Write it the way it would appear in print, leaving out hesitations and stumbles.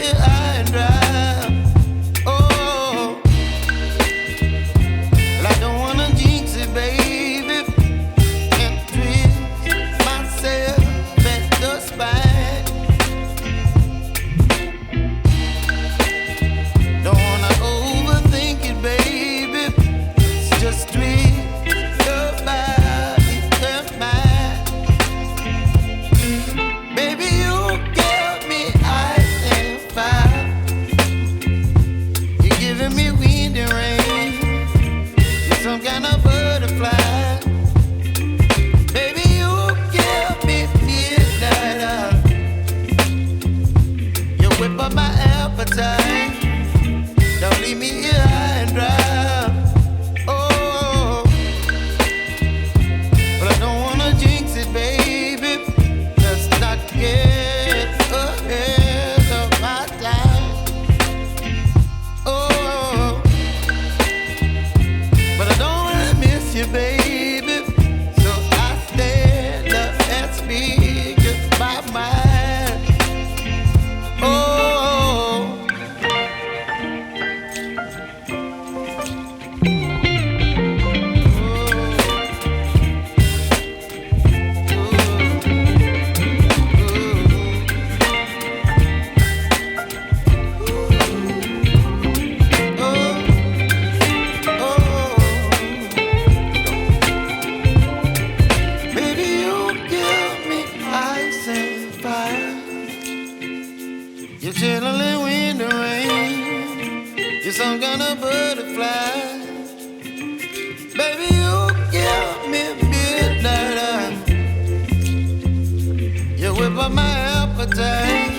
here high and dry. Oh, well, I don't wanna jinx it, baby, and twist myself at the spine. Don't wanna overthink it, baby. It's just twist your body and mine. Baby, you give me ice and fire. You're giving me wind and rain. You're some kind of butterfly. Baby, you give me midnight. You whip up my appetite. Don't leave me here high and dry. Oh, but I don't wanna jinx it, baby. Let's not get ahead of my time. Oh, but I don't wanna miss you, baby. So I stand up and speak just my mind. Oh. Baby, you give me ice and fire. You're chilling wind and rain. You're some kind of butterfly. Baby, you give me midnight. You whip up my appetite.